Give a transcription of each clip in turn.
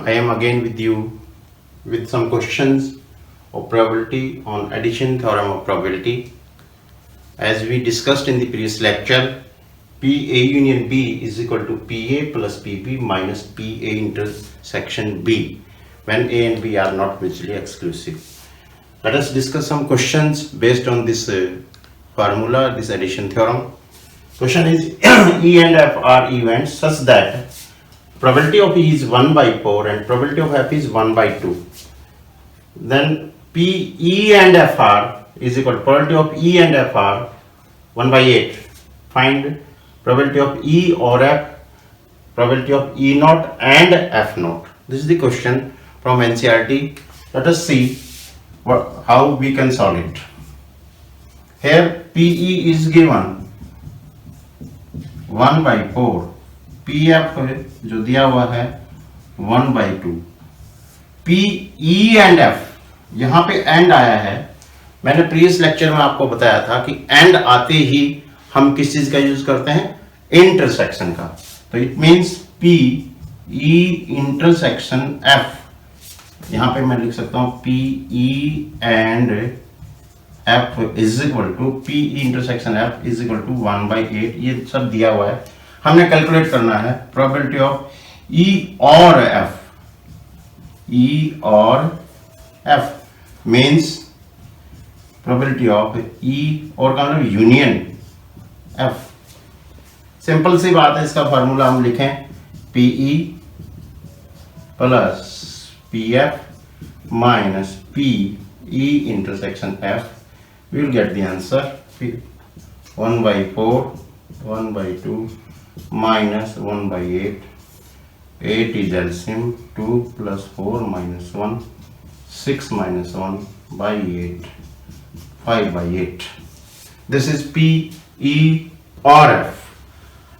I am again with you with some questions of probability on addition theorem of probability. As we discussed in the previous lecture, PA union B is equal to PA plus PB minus PA intersection B when A and B are not mutually exclusive. Let us discuss some questions based on this formula, this addition theorem. Question is E and F are events such that probability of E is 1 by 4 and probability of F is 1 by 2. Then P, E and F are is equal to probability of E and F are 1 by 8. Find probability of E or F, probability of E naught and F naught. This is the question from NCERT. Let us see how we can solve it. Here PE is given 1 by 4, PF जो दिया हुआ है 1 by 2, PE and F, यहाँ पे and आया है। मैंने previous lecture में आपको बताया था कि एंड आते ही हम किस चीज का यूज करते हैं, इंटरसेक्शन का। तो it means PE intersection F, यहाँ पे मैं लिख सकता हूं PE and F is equal to PE intersection F is equal to 1 by 8। ये सब दिया हुआ है, हमने कैलकुलेट करना है प्रोबेबिलिटी ऑफ E और F। E और F means probability of E और का मतलब यूनियन F। सिंपल सी बात है, इसका फॉर्मूला हम लिखें PE plus PF minus PE intersection F। We will get the answer 1 by 4, 1 by 2 minus 1 by 8. 8 is LCM, 2 plus 4 minus 1, 6 minus 1 by 8, 5 by 8. This is P, E or F.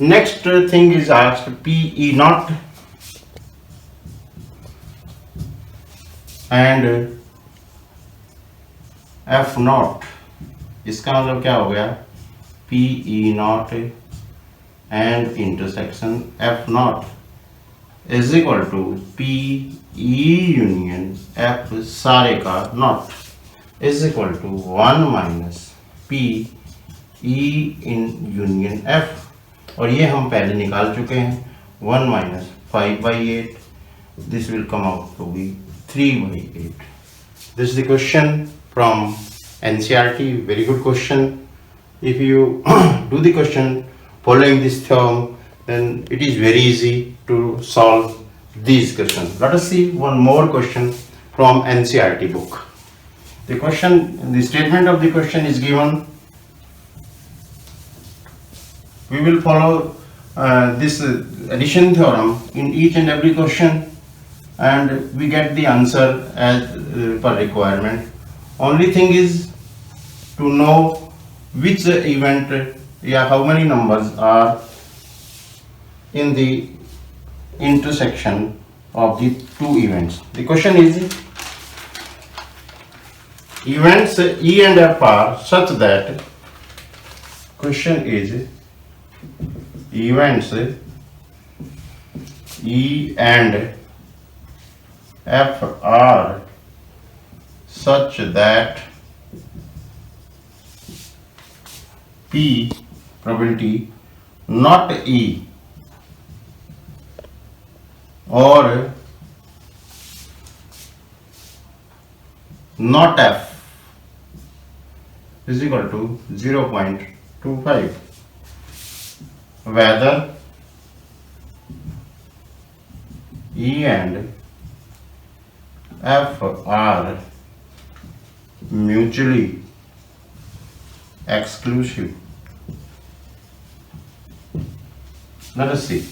Next thing is asked PE naught and F naught। इसका मतलब क्या हो गया, PE naught and intersection F naught is equal to PE union F सारे का naught is equal to 1 minus PE in union F। और ये हम पहले निकाल चुके हैं, 1 minus 5 by 8, this will come out to be 3 by 8। This is the question from NCERT, very good question. If you do the question following this theorem, then it is very easy to solve these questions. Let us see one more question from NCERT book. The question, the statement of the question is given. We will follow this addition theorem in each and every question and we get the answer as per requirement. Only thing is to know which event, how many numbers are in the intersection of the two events. The question is events E and F are such that, question is events E and F are such that P probability not E or not F is equal to 0.25, whether E and F are mutually exclusive. Let us see.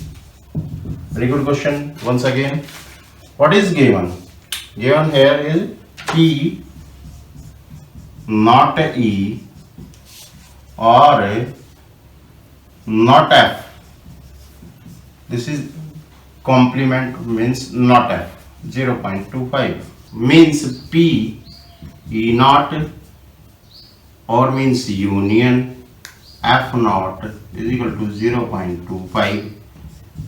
Very good question. Once again, what is given? Given here is P not E or not F. This is complement, means not F. 0.25 means P E naught or means union F naught is equal to 0.25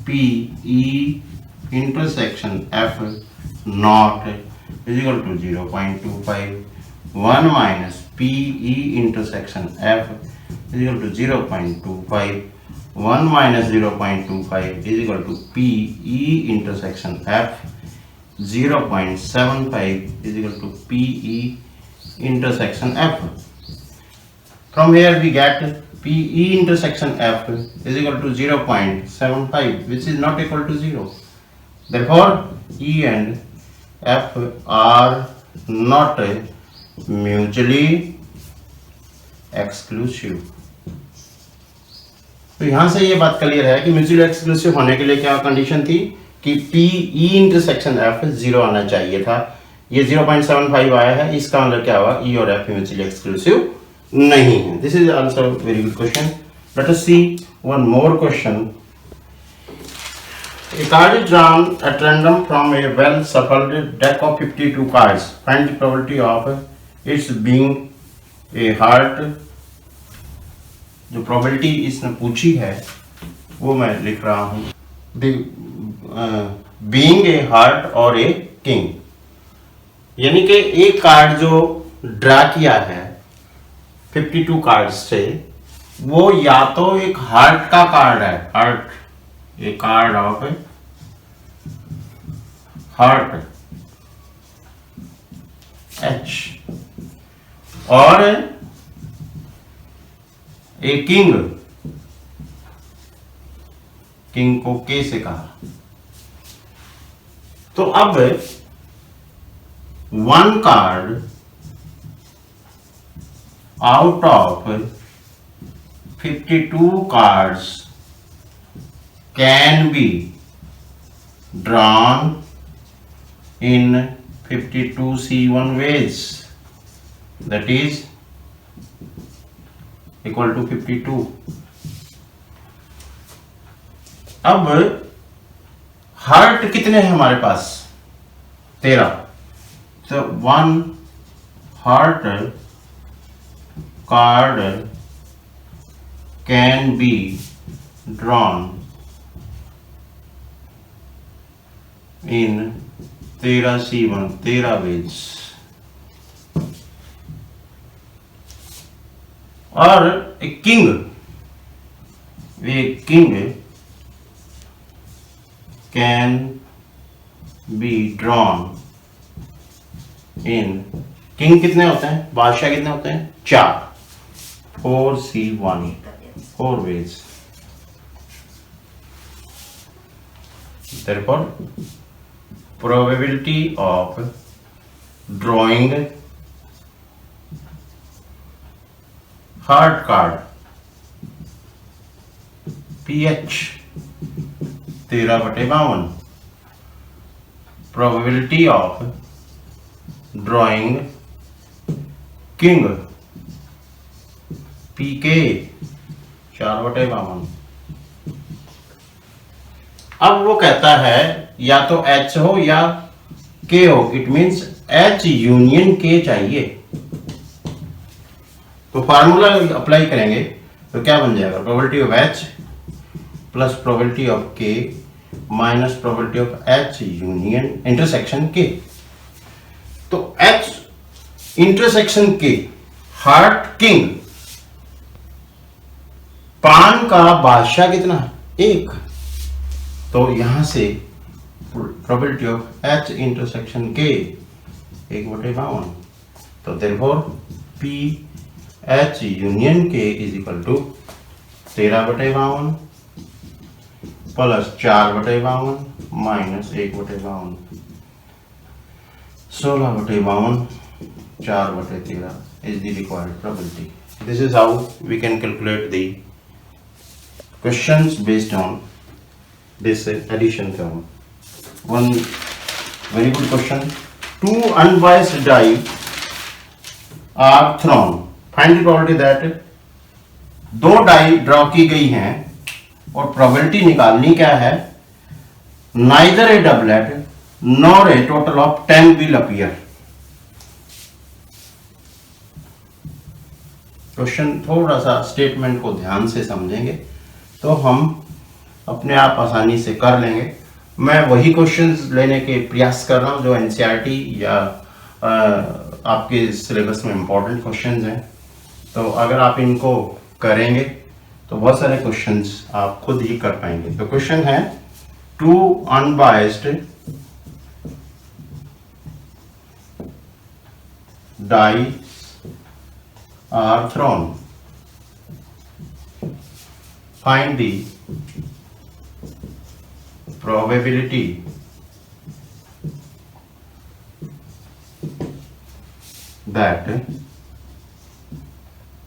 P E intersection F not is equal to 0.25, 1 minus P E intersection F is equal to 0.25, 1 minus 0.25 is equal to P E intersection F 0.75 is equal to PE intersection F. From here we get PE intersection F is equal to 0.75, which is not equal to 0. Therefore, E and F are not mutually exclusive. तो यहाँ से ये बात clear है कि mutually exclusive होने के लिए क्या कंडीशन थी कि पी ई इंटरसेक्शन एफ 0 आना चाहिए था। ये 0.75 आया है, इसका मतलब क्या हुआ, ई और एफ म्यूचुअली एक्सक्लूसिव नहीं है। This is also very good question. Let us see one more question. A card is drawn at random from a well shuffled deck of 52 cards. Find the probability of its being a heart. जो probability इसने पूछी है वो मैं लिख रहा हूँ। The being a heart or a king, यानी कि एक कार्ड जो ड्रा किया है 52 कार्ड से, वो या तो एक हार्ट का कार्ड है, heart, A card of heart H, और ए किंग, किंग को के से कहा। तो अब one card out of 52 cards can be drawn in 52C1 ways, that is equal to 52. अब हार्ट कितने हैं हमारे पास, 13। तो one heart card can be drawn in 13C1, 13 ways. और एक king can be drawn in, king कितने होते हैं, बादशाह कितने होते हैं, 4, 4C1, 4 ways। therefore probability of drawing heart card PH 13/52, probability of drawing king PK 4/52। अब वो कहता है या तो H हो या K हो, it means H union K चाहिए। तो फार्मूला अप्लाई करेंगे तो क्या बन जाएगा, probability of H plus probability of K minus probability of H union intersection K। तो H intersection K, heart king, पान का बादशाह कितना है, 1। तो यहां से probability of H intersection K 1/52। तो therefore P H union K is equal to 13/52 plus 4/52 minus 1/52, 16/52, 4/13 is the required probability. This is how we can calculate the questions based on this addition theorem. One very good question. 2 unbiased die are thrown. Find the probability that 2 die draw की गई हैं और probability निकालनी क्या है, neither a doublet nor a total of 10 will appear. Question थोड़ा सा statement को ध्यान से समझेंगे तो हम अपने आप आसानी से कर लेंगे। मैं वही क्वेश्चंस लेने के प्रयास कर रहा हूँ जो एनसीईआरटी या आपके सिलेबस में इम्पोर्टेंट क्वेश्चंस हैं। तो अगर आप इनको करेंगे तो बहुत सारे क्वेश्चंस आप खुद ही कर पाएंगे। तो क्वेश्चन है, two unbiased dice are thrown. Find the probability that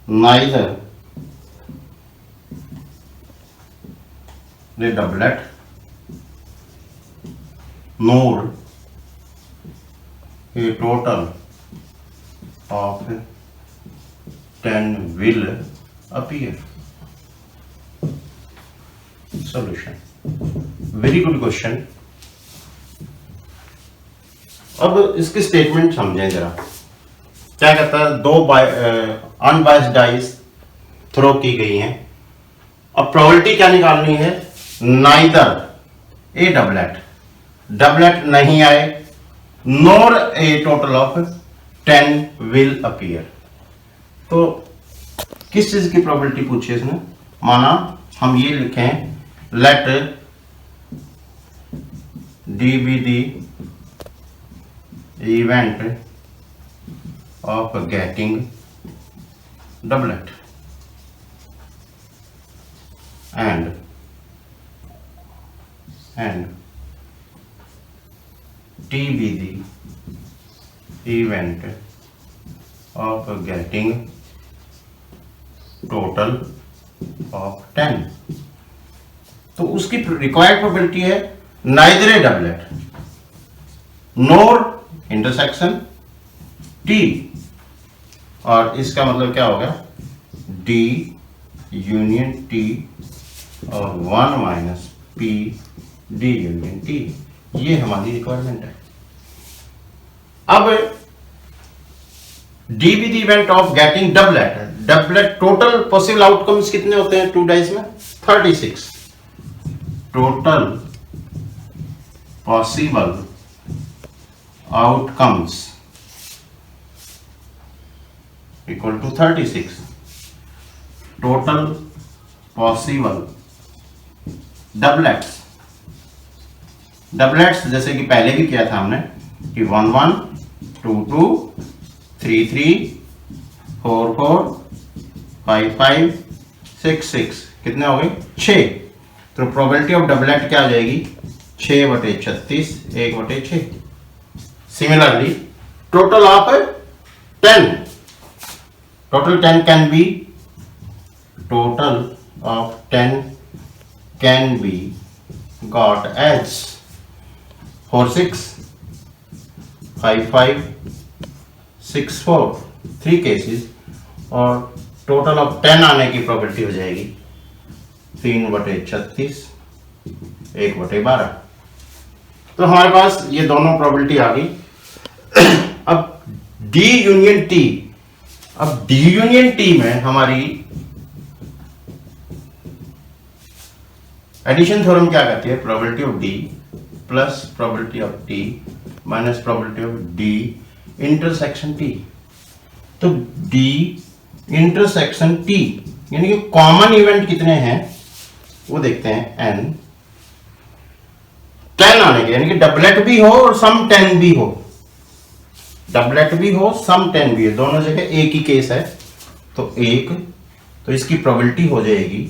neither the doublet nor a total of 10 will appear. Solution. Very good question. अब इसकी स्टेटमेंट समझें जरा। क्या कहता है, दो अनबायस्ड डाइस थ्रो की गई हैं। अब प्रोबेबिलिटी क्या निकालनी है, नाइदर ए डबलेट नहीं आए, नोर ए टोटल ऑफ 10 विल अपीयर। तो किस चीज की प्रोबेबिलिटी पूछी है इसने, माना हम ये लिखें, let D be the event of getting doublet and T be the event of getting total of 10। तो उसकी रिक्वायर्ड प्रोबेबिलिटी है neither a doublet nor intersection T, और इसका मतलब क्या होगा, डी यूनियन टी और 1 minus P D union T. ये हमारी रिक्वायरमेंट है। अब D be the event of getting doublet total possible outcomes कितने होते हैं टू डाइस में, 36। Total possible outcomes equal to 36। Total possible doublets जैसे कि पहले भी किया था हमने कि 1 1 2 2 3 3 4 4 5 5 6 6, कितने हो गए, 6। तो प्रोबेबिलिटी ऑफ डबलेट क्या आ जाएगी, 6/36 1/6। Similarly total of 10 can be, total of 10 can be got as 4 6 5 5 6 4, 3 cases, और टोटल ऑफ 10 आने की प्रोबेबिलिटी हो जाएगी 3/36 1/12। तो हमारे पास ये दोनों प्रोबेबिलिटी आ गई। अब डी यूनियन टी, अब डी यूनियन टी में हमारी एडिशन थ्योरम क्या कहती है, probability of D plus probability of T minus probability of D intersection T. तो डी इंटरसेक्शन टी यानी कि कॉमन इवेंट कितने हैं वो देखते हैं, n 10 आने के, यानी कि डबलेट भी हो और सम 10 भी हो, डबलेट भी हो सम 10 भी हो, दोनों जगह एक ही केस है। तो एक, तो इसकी प्रोबेबिलिटी हो जाएगी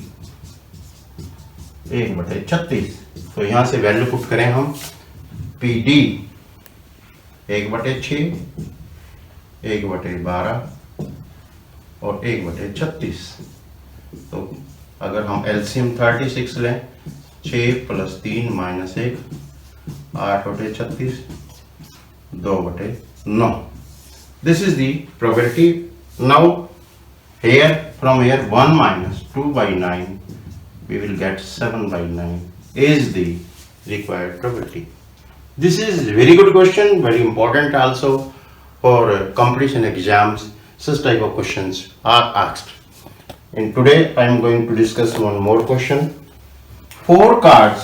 1/36। तो यहां से वैल्यू पुट करें हम, पी डी 1/6 1/12 और 1/36। तो अगर हम एलसीएम 36 लें, 6 + 3 - 1 8/36 2/9। This is the probability. Now here from here 1 - 2/9 we will get 7/9 is the required probability. This is very good question, very important also for competition exams. Such type of questions are asked. And today I am going to discuss one more question. 4 cards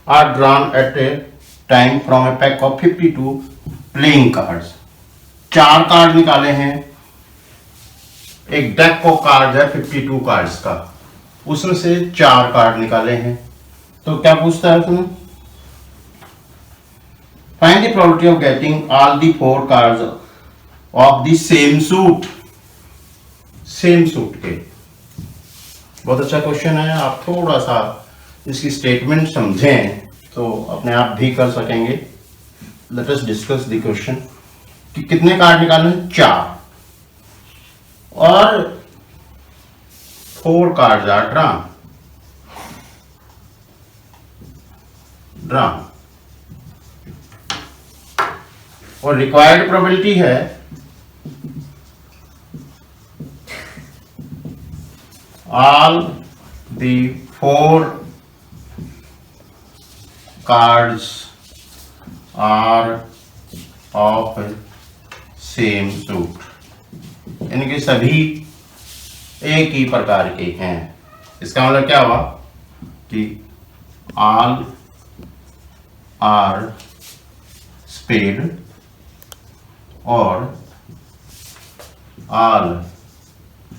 are drawn at a time from a pack of 52 playing cards. 4 card निकाले हैं, एक deck of card है 52 cards का, उसमें से 4 card निकाले हैं। तो क्या पूछता है तुम्हें? Find the probability of getting all the 4 cards of the same suit. Same suit के, बहुत अच्छा क्वेश्चन है। आप थोड़ा सा इसकी स्टेटमेंट समझें तो अपने आप भी कर सकेंगे। Let us discuss the question कि कितने कार्ड निकालने? 4 और 4 कार्ड्स आर ड्रॉन। और रिक्वायर्ड प्रोबेबिलिटी है all the 4 cards are of same suit, यानी कि सभी एक ही प्रकार के हैं। इसका मतलब क्या हुआ कि all are spade और all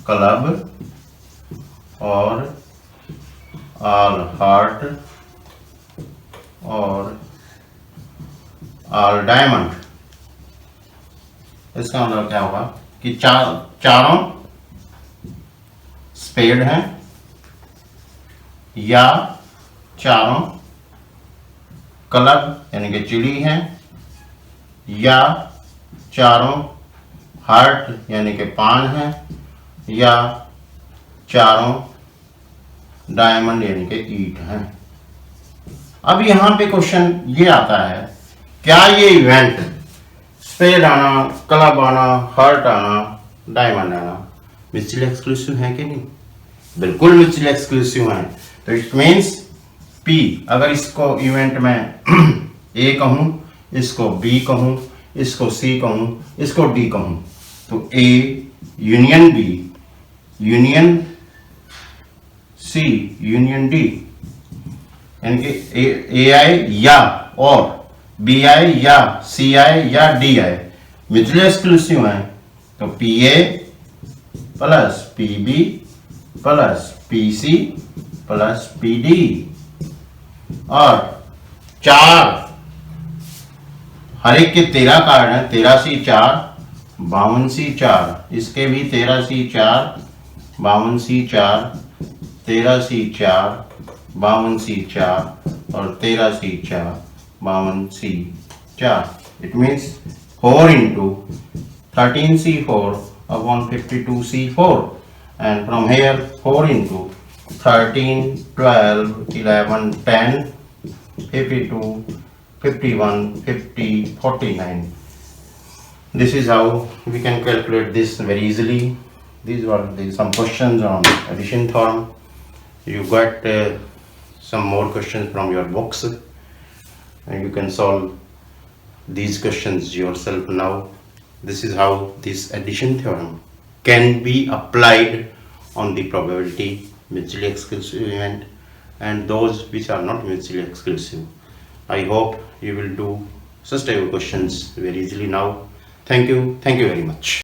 club और ऑल हार्ट और ऑल डायमंड। इसका मतलब क्या होगा कि चारों स्पेड हैं या चारों क्लब यानी कि चिड़ी हैं या चारों हार्ट यानी कि पान हैं या चारों डायमंड यानी कि ईट हैं। अब यहां पे क्वेश्चन ये आता है, क्या ये इवेंट स्पेड आना, क्लब आना, हार्ट आना, डायमंड आना म्यूचुअली एक्सक्लूसिव है कि नहीं? बिल्कुल म्यूचुअली एक्सक्लूसिव है। तो इट मीन्स पी, अगर इसको इवेंट में ए कहूं, इसको बी कहूं, इसको सी कहूं, इसको डी कहूं, तो A union B union C union D, यानी कि ए आई या और बी आई या सी आई या डी आई म्यूचुअली एक्सक्लूसिव है। तो P A plus P B plus P C plus P D और 4 हर एक के 13 कार्ड हैं, 13 सी 4 52 सी 4, इसके भी 13 सी 4 52 सी 4 13 सी 4 52 सी 4 और 13 सी 4 52 सी 4। It means 4 into 13 C4 upon 52 C4, and from here 4 into 13 12 11 10 52 51 50 49. This is how we can calculate this very easily. These were some questions on addition theorem. You got some more questions from your books, and you can solve these questions yourself now. This is how this addition theorem can be applied on the probability, mutually exclusive event, and those which are not mutually exclusive. I hope you will do such type of questions very easily now. Thank you very much.